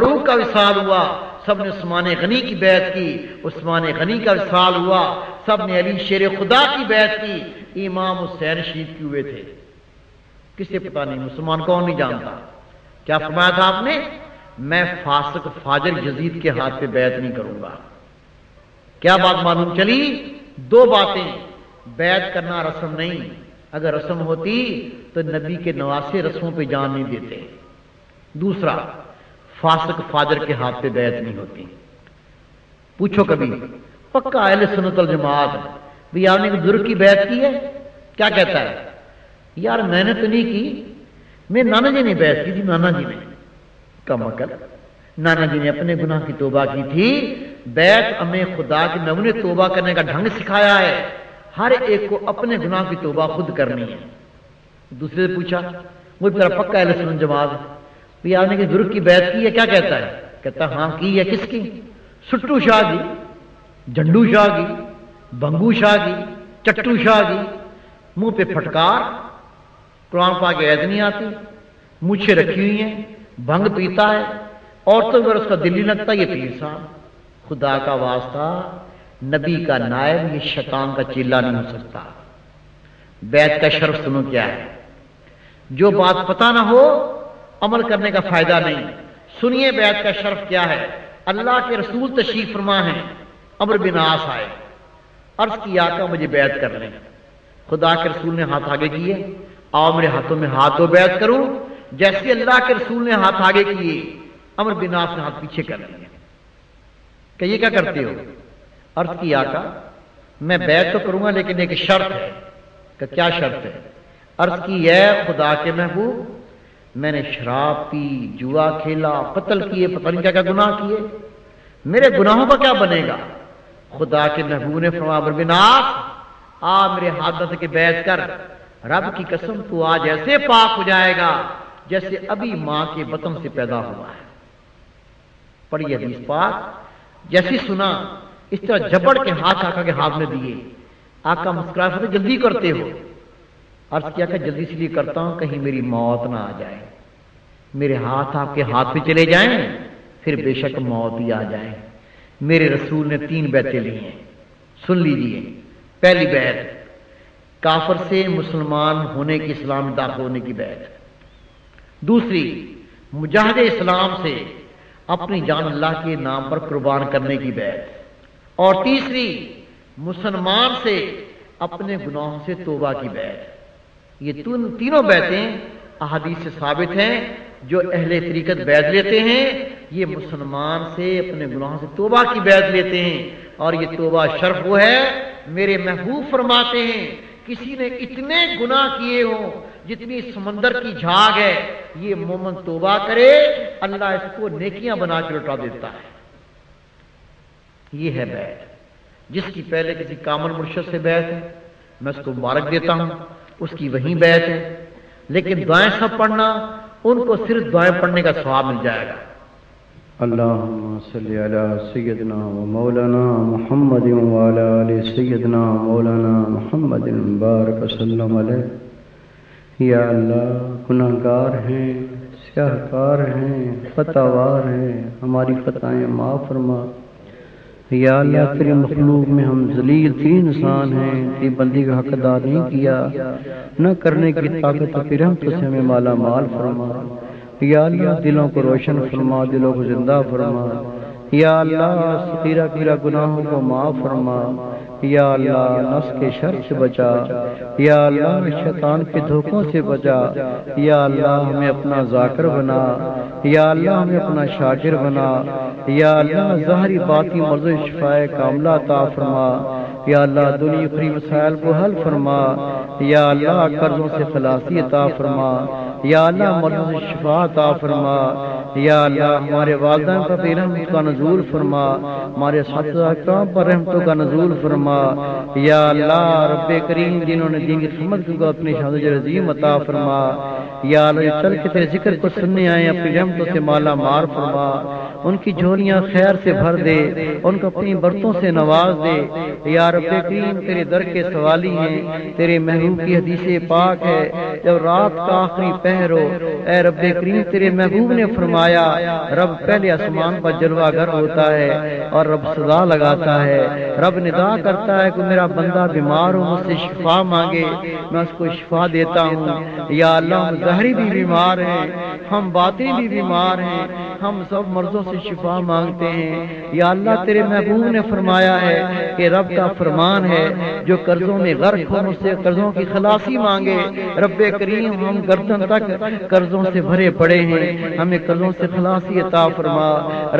فاروق کا وصال ہوا، سب نے عثمان غنی کی بیعت کی، عثمان غنی کا وصال ہوا، سب نے علی شیر خدا کی بیعت کی، امام حسین شہید کیے ہوئے تھے، کسے پتا نہیں، مسلمان کون نہیں جانتا۔ کیا فرمایا تھا آپ نے؟ میں فاسق فاجر یزید کے ہاتھ پہ بیعت نہیں کروں گا۔ کیا بات معلوم چلی؟ دو باتیں، بیعت کرنا رسم نہیں، اگر رسم ہوتی تو نبی کے نواسے رسموں پہ جان نہیں دیتے۔ دوسرا، فاسق فاجر کے ہاتھ پہ بیعت نہیں ہوتی۔ پوچھو کبھی پکا اہل سنت والجماعت بھی آپ نے بزرگ کی بیعت کی ہے؟ کیا کہتا ہے؟ یار میں نے تو نہیں کی، میں نانا جی نے بیعت کی تھی، نانا جی نے۔ کم عقل، نانا جی نے اپنے گناہ کی توبہ کی تھی، بیعت ہمیں خدا کے نبی نے توبہ کرنے کا ڈھنگ سکھایا ہے، ہر ایک کو اپنے گناہ کی توبہ خود کرنی ہے۔ دوسرے سے پوچھا، مجھ پر پکا اہل سنت جماعت بھی آپ نے کہ بزرگ کی بیعت کی ہے؟ کیا کہتا ہے؟ کہتا ہاں کی ہے۔ کس کی؟ سٹو شاہ کی، جھنڈو شاہ کی، بنگو شاہ کی، چٹو شاہ کی۔ منہ پہ پھٹکار، قرآن پاک کی آیت نہیں آتی، مونچھیں رکھی ہوئی ہیں، بھنگ پیتا ہے، عورتوں پر اس کا دل نہیں لگتا، یہ پیر صاحب۔ خدا کا واسطہ، نبی کا نائب یہ شیطان کا چیلا نہیں ہو سکتا۔ بیعت کا شرف سنو کیا ہے، جو بات پتہ نہ ہو عمل کرنے کا فائدہ نہیں۔ سنیے بیعت کا شرف کیا ہے۔ اللہ کے رسول تشریف فرما ہیں، عمرو بن عاص آئے، عرض کی آقا مجھے بیعت کر لیں۔ خدا کے رسول نے ہاتھ آگے کیے، آؤ میرے ہاتھوں میں ہاتھ دو بیعت کروں۔ جیسے اللہ کے رسول نے ہاتھ آگے کیے، عمرو بن عاص نے ہاتھ پیچھے کر لیے۔ کہ یہ کیا کرتے ہو؟ عرض کی آقا میں بیعت تو کروں گا لیکن ایک شرط ہے۔ کہ کیا شرط ہے؟ عرض کی اے خدا کے محبوب، میں نے شراب پی، جوا کھیلا، قتل کیے، پتہ نہیں کیا کیا گناہ کیے، میرے گناہوں کا کیا بنے گا؟ خدا کے محبوب نے فرمایا عمرو بن عاص آ میرے ہاتھ دے کے بیعت کر، رب کی قسم تو آج ایسے پاک ہو جائے گا جیسے ابھی ماں کے بطن سے پیدا ہوا ہے۔ پڑھی حدیث پاک، جیسی سنا اس طرح جبڑ کے ہاتھ آقا کے ہاتھ میں دیے۔ آقا مسکرائے فرمایا جلدی کرتے ہو؟ عرض کیا کہ جلدی اس لیے کرتا ہوں کہیں میری موت نہ آ جائے، میرے ہاتھ آپ کے ہاتھ پہ چلے جائیں پھر بے شک موت ہی آ جائے۔ میرے رسول نے 3 بیعتیں لی ہیں، سن لیجئے۔ پہلی بیعت کافر سے مسلمان ہونے کی، اسلام میں داخل ہونے کی بیعت۔ دوسری مجاہد اسلام سے اپنی جان اللہ کے نام پر قربان کرنے کی بیعت۔ اور تیسری مسلمان سے اپنے گناہوں سے توبہ کی بیعت۔ یہ تینوں بیعتیں احادیث سے ثابت ہیں۔ جو اہل طریقت بیعت لیتے ہیں یہ مسلمان سے اپنے گناہوں سے توبہ کی بیعت لیتے ہیں، اور یہ توبہ شرف وہ ہے، میرے محبوب فرماتے ہیں کسی نے اتنے گناہ کیے ہوں جتنی سمندر کی جھاگ ہے، یہ مومن توبہ کرے اللہ اس کو نیکیاں بنا کے لوٹا دیتا ہے۔ یہ ہے بیعت۔ جس کی پہلے کسی کامل مرشد سے بیعت ہے میں اس کو مبارک دیتا ہوں، اس کی وہیں بیعت ہے، لیکن دعائیں سب پڑھنا، ان کو صرف دعائیں پڑھنے کا ثواب مل جائے گا۔ اللہم صلی علی سیدنا و مولانا محمد وعلی آل سیدنا مولانا محمد بارک وسلم علیہ۔ یا اللہ گناہگار ہیں، سیاہکار ہیں، خطا وار ہیں، ہماری خطائیں معاف فرما۔ یا اللہ تیری مخلوق میں ہم ذلیل ترین انسان ہیں، تیری بندی کا حق ادا نہیں کیا، نہ کرنے کی طاقت و رحمت سے ہمیں مالا مال فرما۔ یا اللہ دلوں کو روشن فرما، دلوں کو زندہ فرما۔ یا اللہ صغیرہ کبیرہ گناہوں کو معاف فرما۔ یا اللہ نفس کے شر سے بچا۔ یا اللہ شیطان کے دھوکوں سے بچا۔ یا اللہ ہمیں اپنا ذاکر بنا۔ یا اللہ ہمیں اپنا شاکر بنا۔ یا اللہ ظاہری باطنی مرض شفائے کاملہ عطا فرما۔ یا اللہ دنیا اخری مسائل کو حل فرما۔ یا اللہ قرضوں سے خلاصی عطا فرما۔ یا اللہ مرضوں سے شفا عطا فرما۔ یا اللہ ہمارے والدین پر رحمت کا نزول فرما، ہمارے اساتذہ اکرام پر رحمتوں کا نزول فرما۔ یا اللہ رب کریم جنہوں نے دین کی خدمت کو اپنی شہادت عظیم عطا فرما۔ یا اللہ چل کے تیرے ذکر کو سننے آئے اپنی رحمتوں سے مالا مال فرما۔ ان کی جھولیاں خیر سے بھر دے، ان کو اپنی برتوں سے نواز دے۔ یا رب کریم تیرے در کے سوالی ہیں، تیرے محبوب کی حدیث پاک ہے جب رات کا آخری پہر ہو، اے رب کریم تیرے محبوب نے فرمایا رب پہلے آسمان پر جلوہ گر ہوتا ہے اور رب صدا لگاتا ہے، رب ندا کرتا ہے کہ میرا بندہ بیمار ہو مجھ سے شفا مانگے، میں اس کو شفا دیتا ہوں۔ یا اللہ ہم ظاہری بھی بیمار ہیں، ہم باطنی بھی بیمار ہیں، ہم سب مرضوں سے شفا مانگتے ہیں۔ یا اللہ تیرے محبوب نے فرمایا ہے کہ رب کا فرمان ہے جو قرضوں میں غرق ہو مجھ سے قرضوں کی خلاصی مانگے۔ رب کریم ہم گردن تک قرضوں سے بھرے پڑے ہیں، ہمیں قرضوں سے خلاصی عطا فرما۔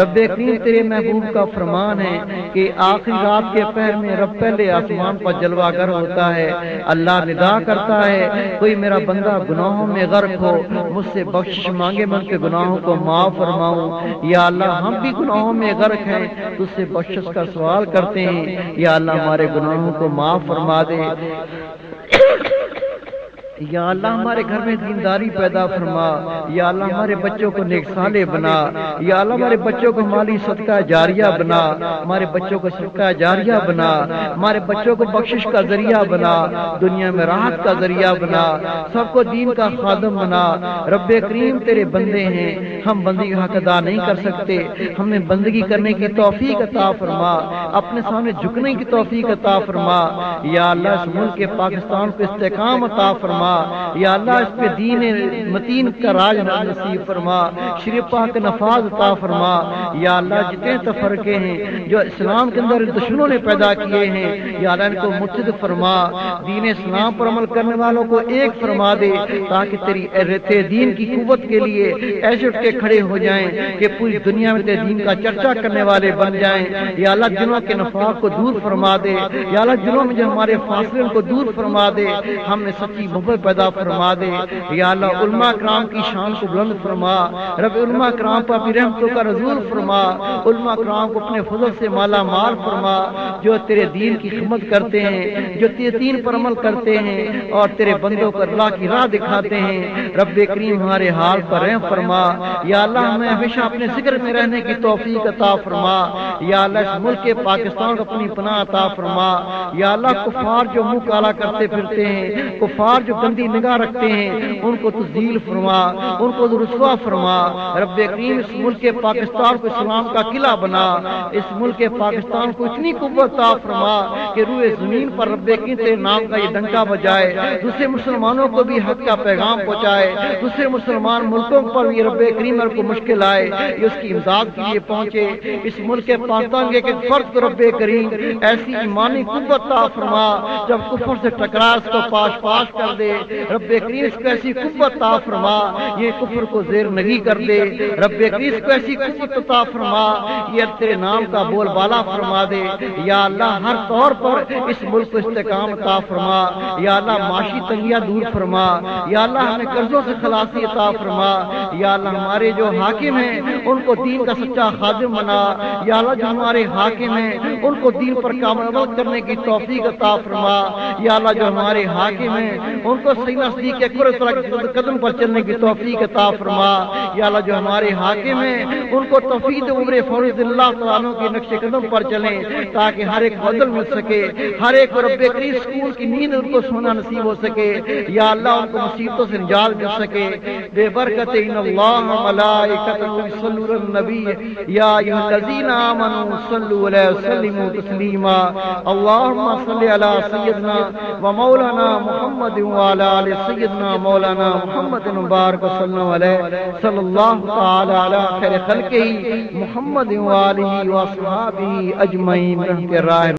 رب کریم تیرے محبوب کا فرمان ہے کہ آخری رات کے پہر میں رب پہلے آسمان پر جلوہ گر ہوتا ہے، اللہ ندا کرتا ہے کوئی میرا بندہ گناہوں میں غرق ہو مجھ سے بخشش مانگے، میں ان کے گناہوں کو معاف فرماؤں۔ یا اللہ ہم بھی گناہوں میں غرق ہیں، تجھ سے بخشش کا سوال کرتے ہیں، یا اللہ ہمارے گناہوں کو معاف فرما دے۔ یا اللہ ہمارے گھر میں دینداری پیدا فرما، یا اللہ ہمارے بچوں کو نیک صالح بنا، یا اللہ ہمارے بچوں کو مالی صدقہ جاریہ بنا، ہمارے بچوں کو صدقہ جاریہ بنا، ہمارے بچوں کو بخشش کا ذریعہ بنا، دنیا میں راحت کا ذریعہ بنا، سب کو دین کا خادم بنا۔ رب کریم تیرے بندے ہیں، ہم بندگی کا حق ادا نہیں کر سکتے، ہمیں بندگی کرنے کی توفیق عطا فرما، اپنے سامنے جھکنے کی توفیق عطا فرما۔ یا اللہ اس ملک کے پاکستان کو استحکام عطا فرما، یا اللہ اس پہ دین متین کا راج نصیب فرما، شریف پاک نفاذ عطا فرما۔ یا اللہ جتنے تفرقے ہیں جو اسلام کے اندر دشمنوں نے پیدا کیے ہیں، یا اللہ ان کو مرتد فرما، دین اسلام پر عمل کرنے والوں کو ایک فرما دے، تاکہ تیری دین کی قوت کے لیے ایسے اٹھ کے کھڑے ہو جائیں کہ پوری دنیا میں تیرے دین کا چرچا کرنے والے بن جائیں۔ یا اللہ جنوں کے نفاق کو دور فرما دے، یا اللہ جنوں میں جو ہمارے فاصلے ان کو دور فرما دے، ہم میں سچی محبت پیدا فرما دے۔ یا اللہ علماء کرام کی شان کو بلند فرما، رب علماء کرام پر اپنی رحمتوں کا نزول فرما، علماء کرام کو اپنے فضل سے مالا مال فرما، جو تیرے دین کی خدمت کرتے ہیں، جو تیرے دین پر عمل کرتے ہیں اور تیرے بندوں کو اللہ کی راہ دکھاتے ہیں۔ رب کریم ہمارے حال پر رحم فرما، یا اللہ ہمیں ہمیشہ اپنے ذکر میں رہنے کی توفیق عطا فرما۔ یا اللہ اس ملک کے پاکستان کو اپنی پناہ عطا فرما۔ یا اللہ کفار جو منہ کالا کرتے پھرتے ہیں، کفار جو گندی نگاہ رکھتے ہیں، ان کو تذلیل فرما، ان کو رسوا فرما۔ رب کریم اس ملک کے پاکستان کو اسلام کا قلعہ بنا، اس ملک کے پاکستان کو اتنی قوت عطا فرما کہ روئے زمین پر رب کریم تیرے نام کا یہ ڈنکا بجائے، دوسرے مسلمانوں کو بھی حق کا پیغام پہنچائے، دوسرے مسلمان ملکوں پر بھی رب کریم کو مشکل آئے یہ اس کی امداد کے لیے پہنچے۔ اس ملک کے پاکستان کے ایک فرد کو رب کریم ایسی ایمانی قوت عطا فرما جب کفر سے ٹکرا اس کو پاش پاش کر دے۔ رب کریم اس کو ایسی قوت عطا فرما یہ کفر کو زیر نگی کر دے۔ رب کریم اس کو ایسی قوت عطا فرما یہ تیرے نام کا بول بالا فرما دے۔ یا اللہ ہر طور پر اس ملک کو استحکام عطا فرما۔ یا اللہ معاشی تنگیاں دور فرما۔ یا اللہ ہمیں قرضوں سے خلاصی عطا فرما۔ یا اللہ ہمارے جو حاکم ہیں ان کو دین کا سچا خادم بنا۔ یا اللہ جو ہمارے حاکم ہیں ان کو دین پر کامل عمل کرنے کی توفیق عطا فرما۔ یا اللہ جو ہمارے حاکم ہیں ان کو صحیح نزدیک کے قدم پر چلنے کی توفیق عطا فرما۔ یا اللہ جو ہمارے حاکم ہیں ان کو توفیق عمر فوز اللہ تعالیٰ کے نقش قدم پر چلیں تاکہ ہر ایک بدل مل سکے، ہر ایک رب کریم سکون کی نیند ان کو سونا نصیب ہو سکے۔ یا اللہ ان کو مصیبتوں سے نجات مل سکے بے برکت ان اللہ ملائکتہ یصلون علی النبی یا ایھا الذین آمنوا صلوا علیہ وسلموا تسلیما۔ اللهم صل علی سیدنا و مولانا محمد وعلی آل سیدنا مولانا محمد مبارک وسلم علیہ صلی اللہ تعالی علی خیر خلقہ محمد وآلہ واصحابہ اجمعین۔